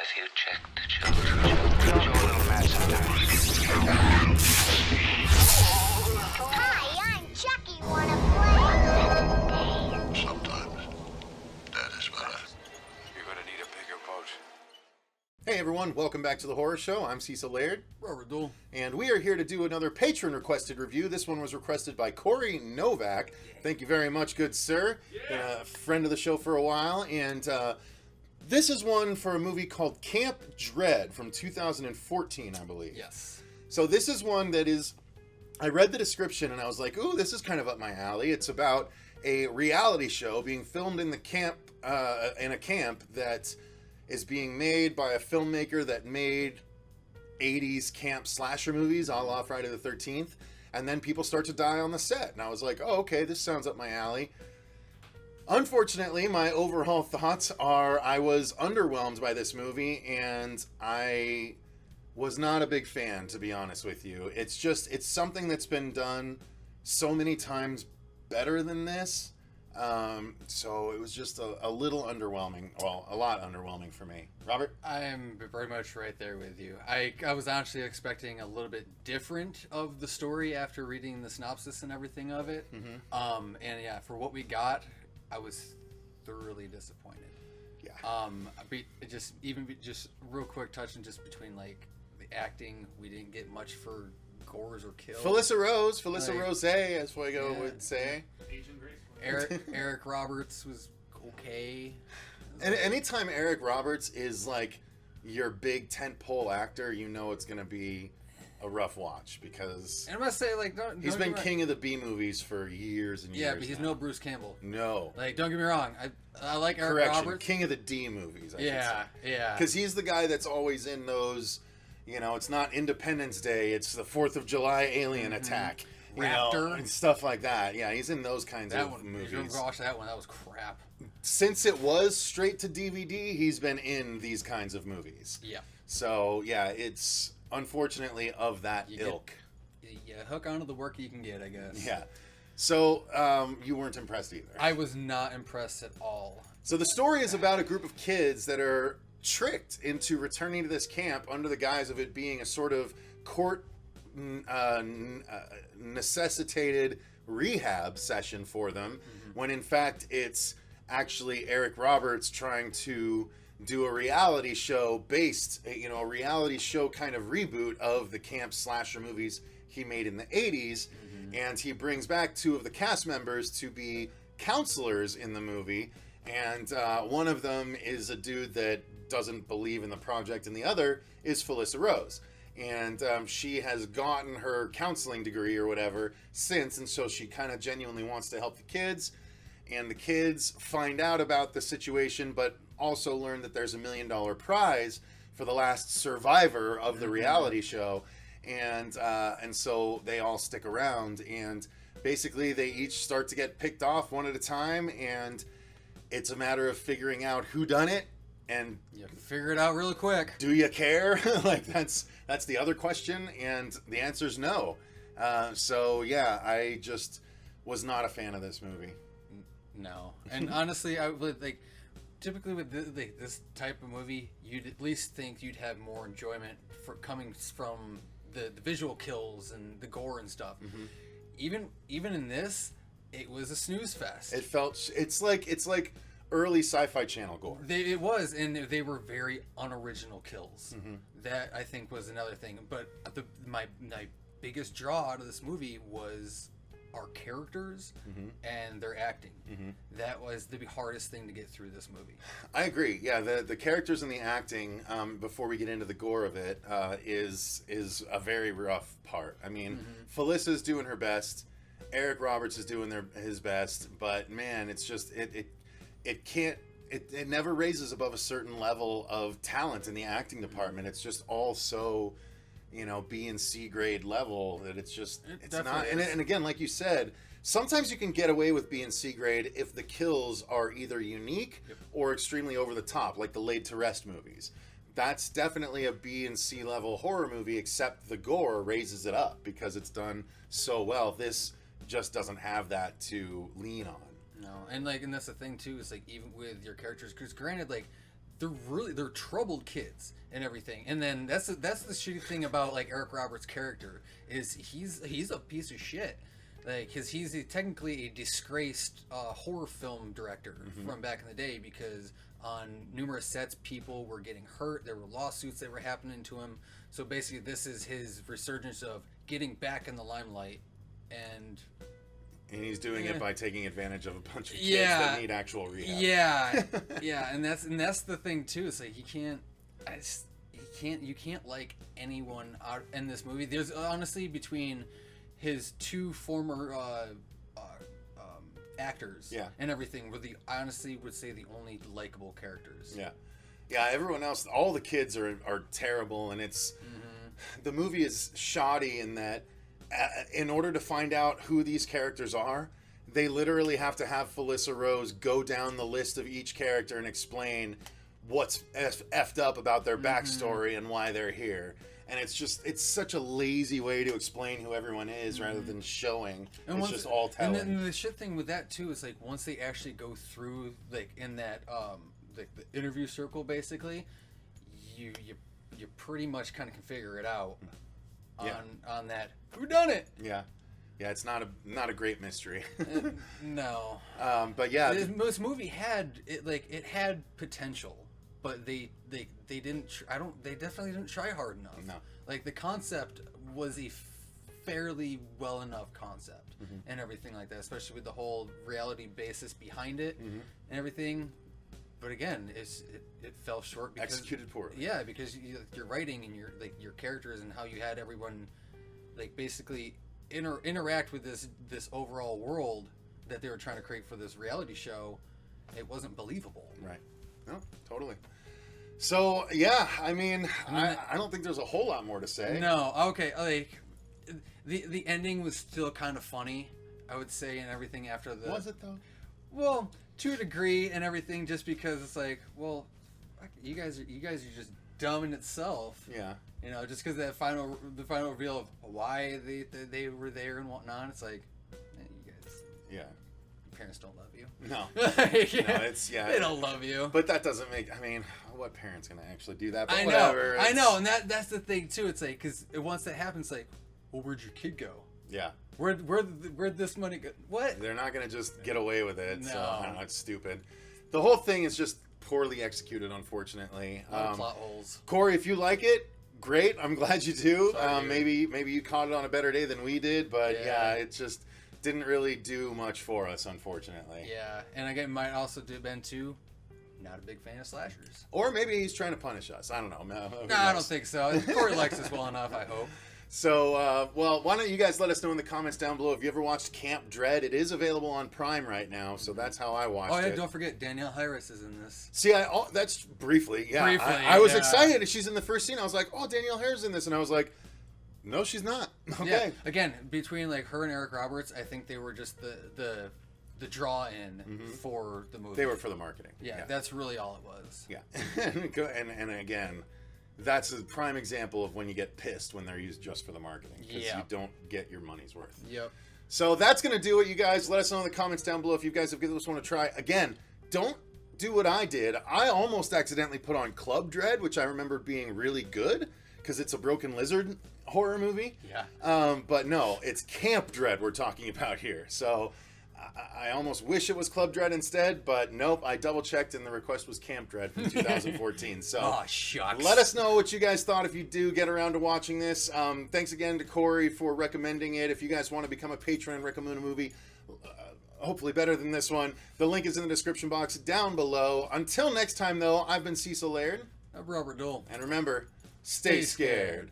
Have you checked the children? You're a little mad sometimes. Hi, I'm Chucky. Wanna play? Sometimes. That is better. You're gonna need a bigger boat. Hey everyone, welcome back to the Horror Show. I'm Cecil, Laird. Duell. And we are here to do another patron-requested review. This one was requested by Corey Novak. Thank you very much, good sir. Been a friend of the show for a while. And this is one for a movie called Camp Dread from 2014, I believe. Yes. So this is one that is... I read the description and I was like, ooh, this is kind of up my alley. It's about a reality show being filmed in the camp, in a camp that is being made by a filmmaker that made 80s camp slasher movies, a la Friday the 13th, and then people start to die on the set. And I was like, oh, okay, this sounds up my alley. Unfortunately, my overall thoughts are I was underwhelmed by this movie, and I was not a big fan, to be honest with you. It's something that's been done so many times better than this. So it was just a little underwhelming. Well, a lot underwhelming for me. Robert? I am very much right there with you. I was actually expecting a little bit different of the story after reading the synopsis and everything of it. Mm-hmm. And yeah, for what we got, I was thoroughly disappointed. Yeah. Just real quick touching just between like the acting, we didn't get much for gores or kills. Felissa Rose, as Fuego would say. Eric Roberts was okay. And anytime Eric Roberts is like your big tentpole actor, you know it's going to be a rough watch because and I must say, like, he's been king of the B movies for years and years. Yeah, but he's no Bruce Campbell. No. Like, don't get me wrong. I like Eric Correction, Roberts. king of the D movies. I should say. Yeah. Because he's the guy that's always in those. You know, it's not Independence Day; it's the 4th of July alien attack. You know, Raptor and stuff like that. Yeah, he's in those kinds of movies. You watch that one? That was crap. Since it was straight to DVD, he's been in these kinds of movies. Yeah. So yeah, it's unfortunately of that ilk. Yeah, hook onto the work you can get, I guess. Yeah. So you weren't impressed either. I was not impressed at all. So the story is about a group of kids that are tricked into returning to this camp under the guise of it being a sort of court necessitated rehab session for them, when in fact it's actually Eric Roberts trying to do a reality show based, a reality show kind of reboot of the camp slasher movies he made in the 80s. And he brings back 2 of the cast members to be counselors in the movie. And one of them is a dude that doesn't believe in the project, and the other is Felissa Rose. And she has gotten her counseling degree or whatever since, and so she kind of genuinely wants to help the kids. And the kids find out about the situation, but also learn that there's $1 million prize for the last survivor of the reality show. And so they all stick around, and basically they each start to get picked off one at a time, and it's a matter of figuring out who done it. And you can figure it out really quick. Do you care? Like that's the other question, and the answer is no. So yeah, I just was not a fan of this movie. No, and honestly, I would like. Typically, with this type of movie, you'd at least think you'd have more enjoyment coming from the visual kills and the gore and stuff. Even in this, it was a snooze fest. It's like early Sci-Fi Channel gore. It was, and they were very unoriginal kills. That I think was another thing. But my biggest draw out of this movie was our characters and their acting. That was the hardest thing to get through this movie. I agree. Yeah, the characters and the acting, before we get into the gore of it, is a very rough part. I mean, Felissa's doing her best. Eric Roberts is doing his best. But man, it's just it never raises above a certain level of talent in the acting department. It's just all so, B and C grade level that it's not. And again, like you said, sometimes you can get away with B and C grade if the kills are either unique or extremely over the top, like the Laid to Rest movies. That's definitely a B and C level horror movie, except the gore raises it up because it's done so well. This just doesn't have that to lean on. No, and that's the thing too. Is like even with your characters, because granted, like they're troubled kids and everything. And then that's the shitty thing about like Eric Roberts' character is he's a piece of shit. Like, cause he's technically a disgraced horror film director from back in the day, because on numerous sets people were getting hurt. There were lawsuits that were happening to him. So basically, this is his resurgence of getting back in the limelight, and he's doing it by taking advantage of a bunch of kids that need actual rehab. Yeah, and that's the thing too. It's like you can't like anyone out in this movie. There's honestly, between his two former actors and everything, were I honestly would say the only likable characters. Yeah, everyone else, all the kids are terrible, and it's the movie is shoddy in that in order to find out who these characters are, they literally have to have Felissa Rose go down the list of each character and explain what's effed up about their backstory and why they're here. And it's such a lazy way to explain who everyone is rather than showing. And it's just all telling. And the shit thing with that too is like once they actually go through like in that the interview circle, basically, you pretty much kind of can figure it out on that who done it. Yeah, it's not a great mystery. No. But yeah, this movie had potential. But they didn't. They definitely didn't try hard enough. No. Like the concept was a fairly well enough concept and everything like that, especially with the whole reality basis behind it and everything. But again, it fell short because executed poorly. Yeah, because your writing and your characters and how you had everyone like basically interact with this overall world that they were trying to create for this reality show, it wasn't believable. Right. No, totally. So yeah, I mean, I don't think there's a whole lot more to say. No, okay, like the ending was still kind of funny, I would say, and everything after the. Was it though? Well, to a degree and everything, just because it's like, well, you guys are just dumb in itself. Yeah. You know, just because the final reveal of why they were there and whatnot, it's like, you guys. Yeah. Parents don't love you. No. No, they don't love you. But that doesn't make. I mean, what parent's gonna actually do that? But I know, and that's the thing too. It's like because once that happens, like, well, where'd your kid go? Yeah. Where'd this money go? What? They're not gonna just get away with it. No. So I don't know, it's stupid. The whole thing is just poorly executed, unfortunately. A lot of plot holes. Corey, if you like it, great. I'm glad you do. Sorry, maybe you caught it on a better day than we did, but yeah, it just didn't really do much for us, unfortunately. Yeah, and again, might also have been too. Not a big fan of slashers. Or maybe he's trying to punish us. I don't know. No, I don't think so. Corey likes us well enough, I hope. So, well, why don't you guys let us know in the comments down below if you ever watched Camp Dread. It is available on Prime right now, so that's how I watched it. Oh, yeah, don't forget, Danielle Harris is in this. See, that's briefly, yeah. I was excited. She's in the first scene. I was like, oh, Danielle Harris is in this. And I was like, no, she's not. Okay. Yeah. Again, between like her and Eric Roberts, I think they were just the draw-in for the movie. They were for the marketing. Yeah, that's really all it was. Yeah. and again, that's a prime example of when you get pissed when they're used just for the marketing. Because you don't get your money's worth. Yep. So that's going to do it, you guys. Let us know in the comments down below if you guys have given this one a try. Again, don't do what I did. I almost accidentally put on Club Dread, which I remember being really good because it's a Broken Lizard horror movie. Yeah. But no, it's Camp Dread we're talking about here. So I almost wish it was Club Dread instead, but nope, I double checked and the request was Camp Dread from 2014. So oh, shucks. Let us know what you guys thought if you do get around to watching this. Thanks again to Corey for recommending it. If you guys want to become a patron and recommend a movie, hopefully better than this one, the link is in the description box down below. Until next time, though, I've been Cecil Laird. I'm Robert Duell. And remember, stay scared.